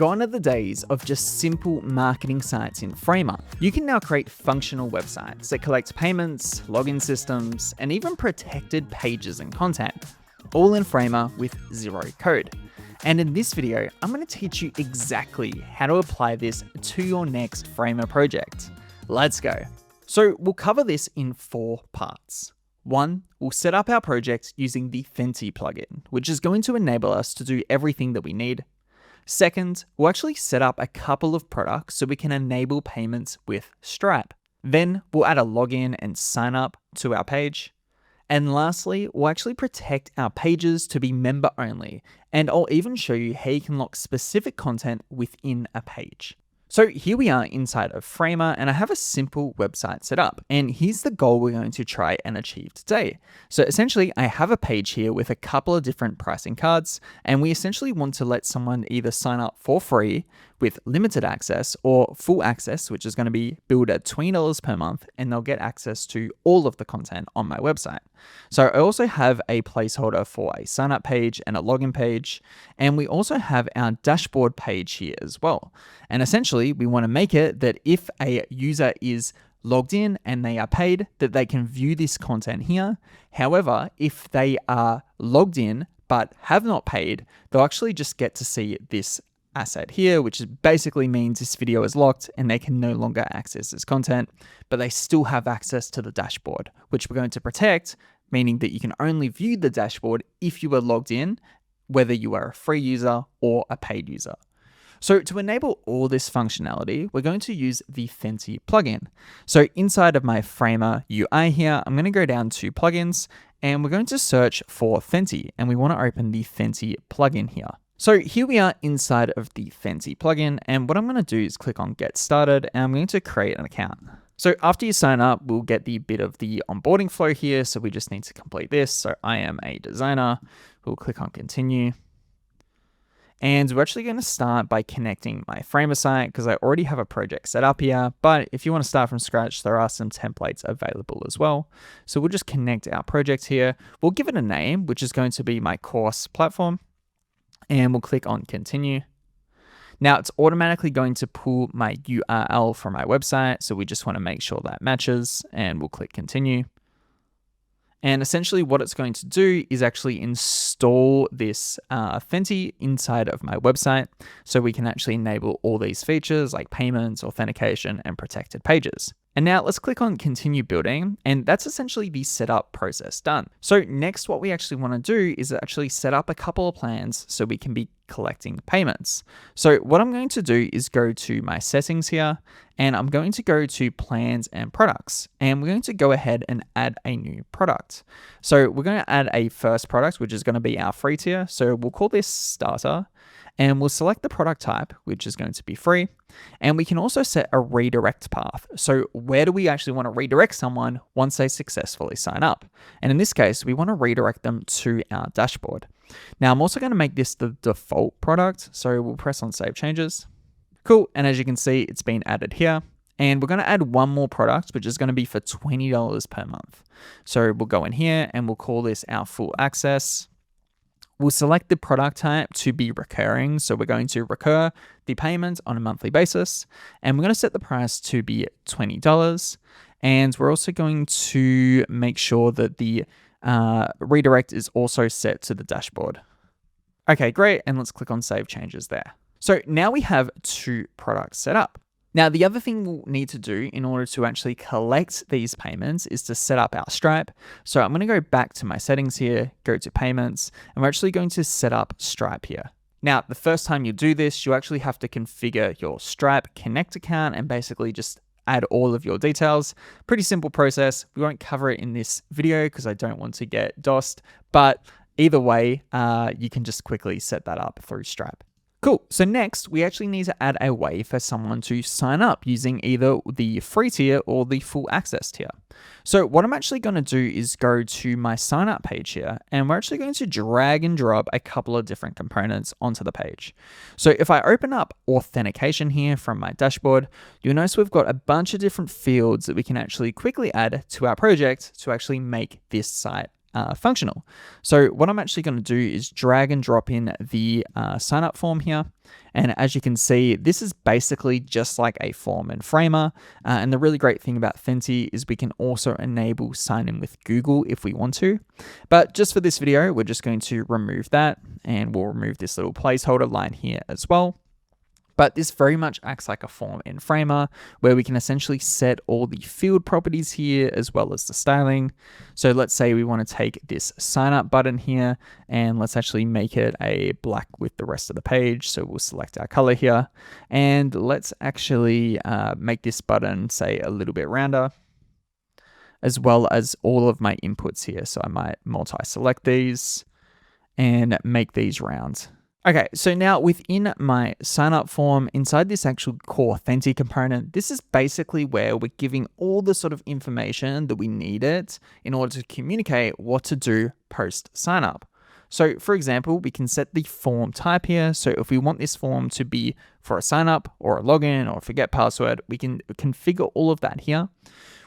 Gone are the days of just simple marketing sites in Framer. You can now create functional websites that collect payments, login systems, and even protected pages and content, all in Framer with zero code. And in this video, I'm going to teach you exactly how to apply this to your next Framer project. Let's go. So we'll cover this in 4 parts. 1, we'll set up our project using the Thenty plugin, which is going to enable us to do everything that we need. 2nd, we'll actually set up a couple of products so we can enable payments with Stripe. Then we'll add a login and sign up to our page. And lastly, we'll actually protect our pages to be member only, and I'll even show you how you can lock specific content within a page. So here we are inside of Framer, and I have a simple website set up, and here's the goal we're going to try and achieve today. So essentially, I have a page here with a couple of different pricing cards, and we essentially want to let someone either sign up for free with limited access or full access, which is going to be billed at $20 per month, and they'll get access to all of the content on my website. So I also have a placeholder for a sign up page and a login page, and we also have our dashboard page here as well. And essentially, we want to make it that if a user is logged in and they are paid, that they can view this content here. However, if they are logged in but have not paid, they'll actually just get to see this asset here, which basically means this video is locked and they can no longer access this content, but they still have access to the dashboard, which we're going to protect, meaning that you can only view the dashboard if you are logged in, whether you are a free user or a paid user. So to enable all this functionality, we're going to use the Thenty plugin. So inside of my Framer UI here, I'm going to go down to plugins and we're going to search for Thenty, and we want to open the Thenty plugin here. So here we are inside of the Thenty plugin, and what I'm going to do is click on Get Started, and I'm going to create an account. So after you sign up, we'll get the bit of the onboarding flow here, so we just need to complete this. So I am a designer. We'll click on Continue. And we're actually going to start by connecting my Framer site because I already have a project set up here, but if you want to start from scratch, there are some templates available as well. So we'll just connect our project here. We'll give it a name, which is going to be my course platform. And we'll click on Continue. Now it's automatically going to pull my URL from my website, so we just want to make sure that matches, and we'll click Continue. And essentially what it's going to do is actually install this Thenty inside of my website, so we can actually enable all these features like payments, authentication, and protected pages. And now let's click on Continue Building, and that's essentially the setup process done. So next, what we actually want to do is actually set up a couple of plans so we can be collecting payments. So what I'm going to do is go to my settings here, and I'm going to go to plans and products, and we're going to go ahead and add a new product. So we're going to add a first product, which is going to be our free tier. So we'll call this Starter. And we'll select the product type, which is going to be free. And we can also set a redirect path. So where do we actually want to redirect someone once they successfully sign up? And in this case, we want to redirect them to our dashboard. Now, I'm also going to make this the default product. So we'll press on Save Changes. Cool. And as you can see, it's been added here. And we're going to add one more product, which is going to be for $20 per month. So we'll go in here and we'll call this our full access. We'll select the product type to be recurring. So we're going to recur the payment on a monthly basis. And we're going to set the price to be $20. And we're also going to make sure that the redirect is also set to the dashboard. Okay, great. And let's click on Save Changes there. So now we have 2 products set up. Now, the other thing we'll need to do in order to actually collect these payments is to set up our Stripe. So I'm going to go back to my settings here, go to payments, and we're actually going to set up Stripe here. Now, the first time you do this, you actually have to configure your Stripe Connect account and basically just add all of your details. Pretty simple process. We won't cover it in this video because I don't want to get DOSed, but either way, you can just quickly set that up through Stripe. Cool. So next, we actually need to add a way for someone to sign up using either the free tier or the full access tier. So what I'm actually going to do is go to my sign up page here, and we're actually going to drag and drop a couple of different components onto the page. So if I open up Authentication here from my dashboard, you'll notice we've got a bunch of different fields that we can actually quickly add to our project to actually make this site functional. So what I'm actually going to do is drag and drop in the sign up form here. And as you can see, this is basically just like a form in Framer. And the really great thing about Thenty is we can also enable sign in with Google if we want to. But just for this video, we're just going to remove that, and we'll remove this little placeholder line here as well. But this very much acts like a form in Framer, where we can essentially set all the field properties here as well as the styling. So let's say we want to take this sign up button here, and let's actually make it a black with the rest of the page. So we'll select our color here, and let's actually make this button, say, a little bit rounder, as well as all of my inputs here. So I might multi-select these and make these round. Okay, so now within my sign up form, inside this actual core Thenty component, this is basically where we're giving all the sort of information that we need it in order to communicate what to do post sign up. So for example, we can set the form type here. So if we want this form to be for a sign up or a login or a forget password, we can configure all of that here.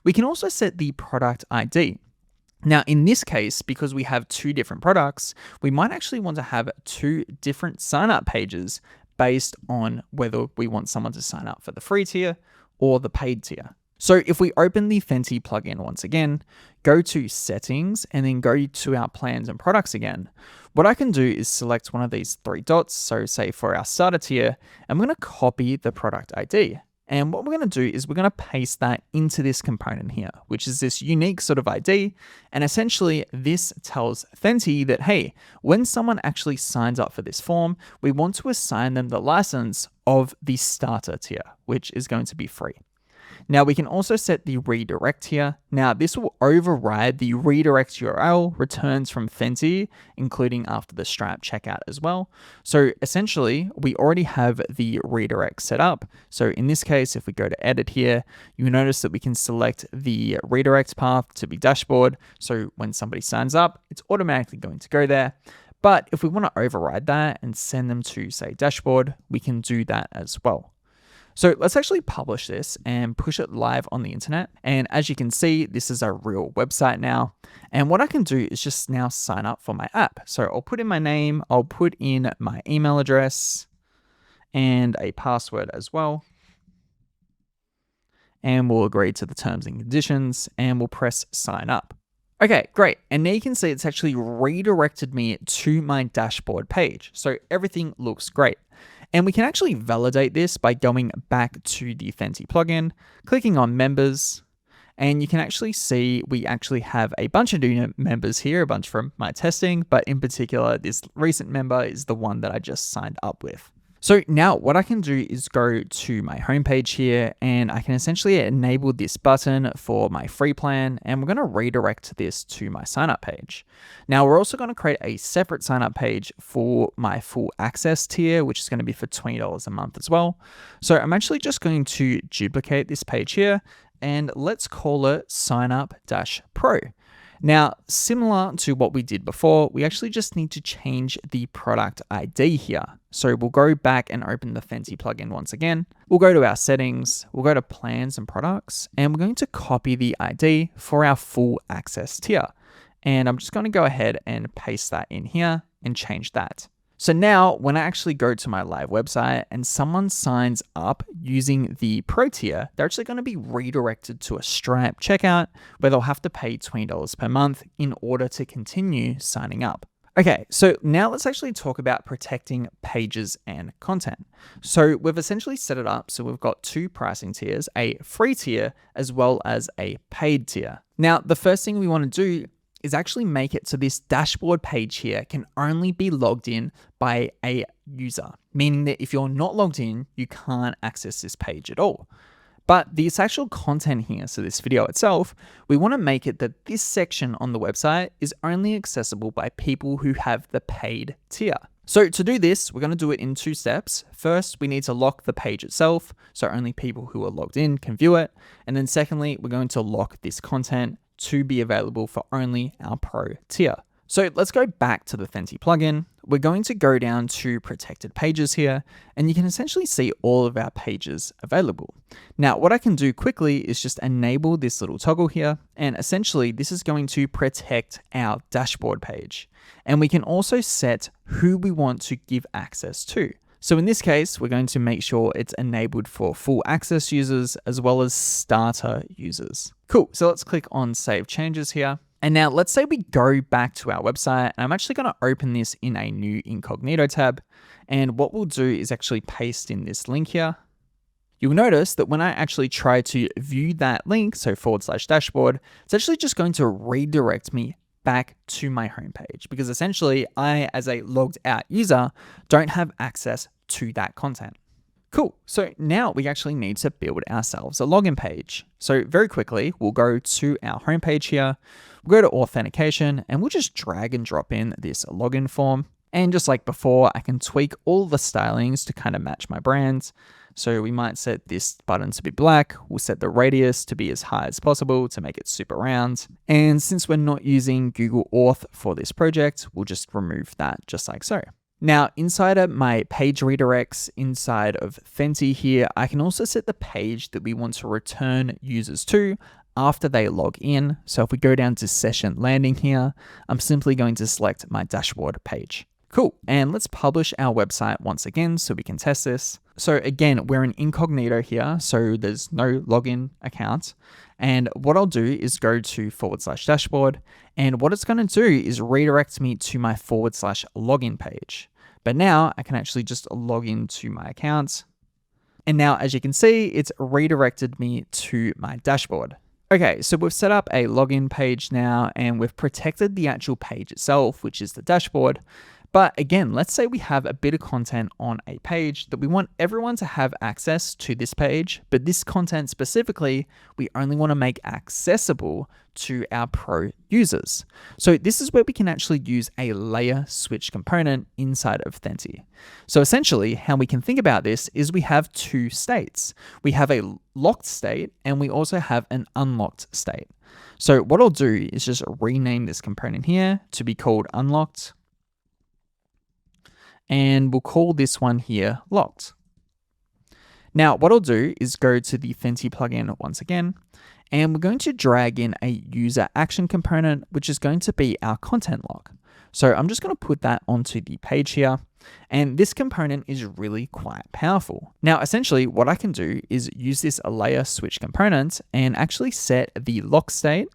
We can also set the product ID. Now, in this case, because we have two different products, we might actually want to have two different sign-up pages based on whether we want someone to sign up for the free tier or the paid tier. So if we open the Thenty plugin once again, go to settings, and then go to our plans and products again, what I can do is select one of these three dots. So say for our starter tier, I'm going to copy the product ID. And what we're going to do is we're going to paste that into this component here, which is this unique sort of ID. And essentially this tells Thenty that, hey, when someone actually signs up for this form, we want to assign them the license of the starter tier, which is going to be free. Now we can also set the redirect here. Now this will override the redirect URL returns from Thenty, including after the Stripe checkout as well. So essentially we already have the redirect set up. So in this case, if we go to edit here, you notice that we can select the redirect path to be dashboard. So when somebody signs up, it's automatically going to go there. But if we want to override that and send them to, say, dashboard, we can do that as well. So let's actually publish this and push it live on the internet. And as you can see, this is a real website now. And what I can do is just now sign up for my app. So I'll put in my name, I'll put in my email address and a password as well. And we'll agree to the terms and conditions, and we'll press sign up. Okay, great. And now you can see it's actually redirected me to my dashboard page. So everything looks great. And we can actually validate this by going back to the Thenty plugin, clicking on members, and you can actually see we actually have a bunch of new members here, a bunch from my testing, but in particular, this recent member is the one that I just signed up with. So now what I can do is go to my homepage here, and I can essentially enable this button for my free plan, and we're going to redirect this to my sign up page. Now we're also going to create a separate sign up page for my full access tier, which is going to be for $20 a month as well. So I'm actually just going to duplicate this page here, and let's call it signup-pro. Now, similar to what we did before, we actually just need to change the product ID here. So we'll go back and open the Thenty plugin once again. We'll go to our settings, we'll go to plans and products, and we're going to copy the ID for our full access tier. And I'm just going to go ahead and paste that in here and change that. So now when I actually go to my live website and someone signs up using the Pro tier, they're actually going to be redirected to a Stripe checkout where they'll have to pay $20 per month in order to continue signing up. Okay, so now let's actually talk about protecting pages and content. So we've essentially set it up so we've got two pricing tiers, a free tier as well as a paid tier. Now, the first thing we want to do is actually make it so this dashboard page here can only be logged in by a user, meaning that if you're not logged in, you can't access this page at all. But this actual content here, so this video itself, we want to make it that this section on the website is only accessible by people who have the paid tier. So to do this, we're going to do it in two steps. First, we need to lock the page itself, so only people who are logged in can view it. And then secondly, we're going to lock this content to be available for only our Pro tier. So let's go back to the Thenty plugin. We're going to go down to protected pages here, and you can essentially see all of our pages available. Now, what I can do quickly is just enable this little toggle here, and essentially this is going to protect our dashboard page. And we can also set who we want to give access to. So in this case, we're going to make sure it's enabled for full access users as well as starter users. Cool, so let's click on Save Changes here. And now let's say we go back to our website, and I'm actually going to open this in a new incognito tab. And what we'll do is actually paste in this link here. You'll notice that when I actually try to view that link, so /dashboard, it's actually just going to redirect me back to my homepage, because essentially I, as a logged out user, don't have access to that content. Cool, so now we actually need to build ourselves a login page. So very quickly, we'll go to our homepage here, we'll go to Authentication, and we'll just drag and drop in this login form. And just like before, I can tweak all the stylings to kind of match my brand. So we might set this button to be black, we'll set the radius to be as high as possible to make it super round. And since we're not using Google Auth for this project, we'll just remove that just like so. Now, inside of my page redirects inside of Thenty here, I can also set the page that we want to return users to after they log in. So if we go down to session landing here, I'm simply going to select my dashboard page. Cool, and let's publish our website once again so we can test this. So again, we're in incognito here, so there's no login account. And what I'll do is go to /dashboard, and what it's going to do is redirect me to my /login page. But now I can actually just log into my account. And now, as you can see, it's redirected me to my dashboard. Okay, so we've set up a login page now, and we've protected the actual page itself, which is the dashboard. But again, let's say we have a bit of content on a page that we want everyone to have access to this page, but this content specifically, we only want to make accessible to our pro users. So this is where we can actually use a layer switch component inside of Thenty. So essentially, how we can think about this is we have two states. We have a locked state, and we also have an unlocked state. So what I'll do is just rename this component here to be called unlocked. And we'll call this one here locked. Now, what I'll do is go to the Thenty plugin once again, and we're going to drag in a user action component, which is going to be our content lock. So I'm just going to put that onto the page here, and this component is really quite powerful. Now, essentially what I can do is use this layer switch component and actually set the lock state.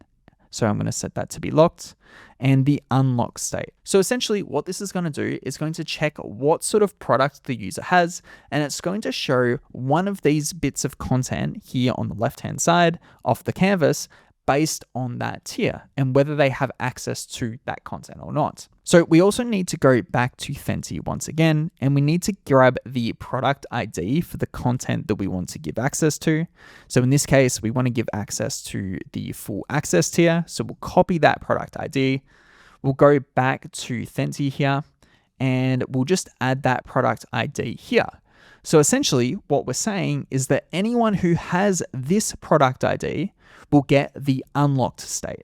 So I'm going to set that to be locked, and the unlock state. So essentially what this is going to do is going to check what sort of product the user has, and it's going to show one of these bits of content here on the left-hand side of the canvas based on that tier and whether they have access to that content or not. So we also need to go back to Thenty once again, and we need to grab the product ID for the content that we want to give access to. So in this case, we want to give access to the full access tier. So we'll copy that product ID. We'll go back to Thenty here, and we'll just add that product ID here. So essentially what we're saying is that anyone who has this product ID will get the unlocked state.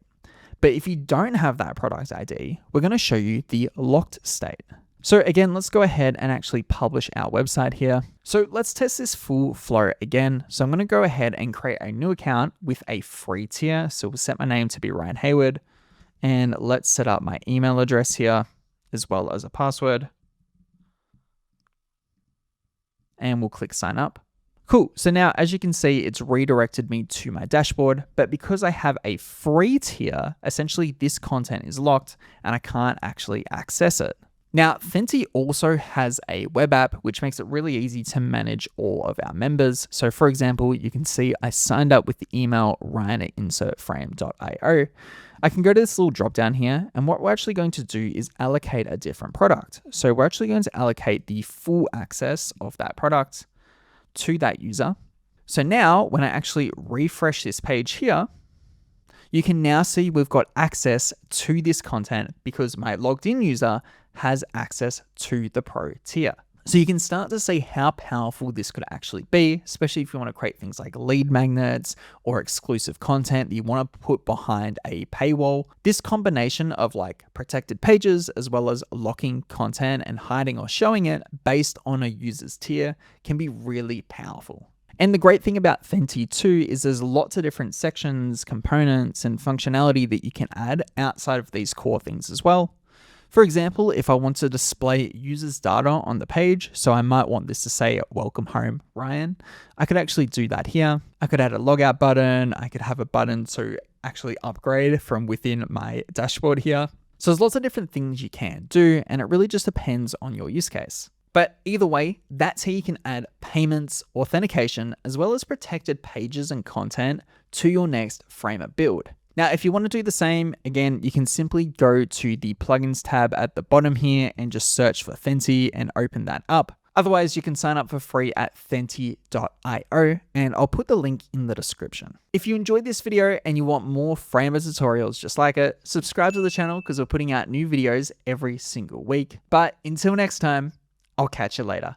But if you don't have that product ID, we're going to show you the locked state. So again, let's go ahead and actually publish our website here. So let's test this full flow again. So I'm going to go ahead and create a new account with a free tier. So we'll set my name to be Ryan Hayward, and let's set up my email address here as well as a password. And we'll click sign up. Cool, so now as you can see, it's redirected me to my dashboard, but because I have a free tier, essentially this content is locked and I can't actually access it. Now, Thenty also has a web app, which makes it really easy to manage all of our members. So for example, you can see I signed up with the email ryan@insertframe.io. I can go to this little drop down here, and what we're actually going to do is allocate a different product. So we're actually going to allocate the full access of that product to that user. So now when I actually refresh this page here, you can now see we've got access to this content because my logged in user has access to the pro tier. So you can start to see how powerful this could actually be, especially if you want to create things like lead magnets or exclusive content that you want to put behind a paywall. This combination of like protected pages as well as locking content and hiding or showing it based on a user's tier can be really powerful. And the great thing about Thenty too is there's lots of different sections, components, and functionality that you can add outside of these core things as well. For example, if I want to display users' data on the page, so I might want this to say welcome home Ryan, I could actually do that here. I could add a logout button. I could have a button to actually upgrade from within my dashboard here. So there's lots of different things you can do, and it really just depends on your use case. But either way, that's how you can add payments, authentication, as well as protected pages and content to your next Framer build. Now, if you want to do the same, again, you can simply go to the plugins tab at the bottom here and just search for Thenty and open that up. Otherwise, you can sign up for free at thenty.io, and I'll put the link in the description. If you enjoyed this video and you want more Framer tutorials just like it, subscribe to the channel because we're putting out new videos every single week. But until next time, I'll catch you later.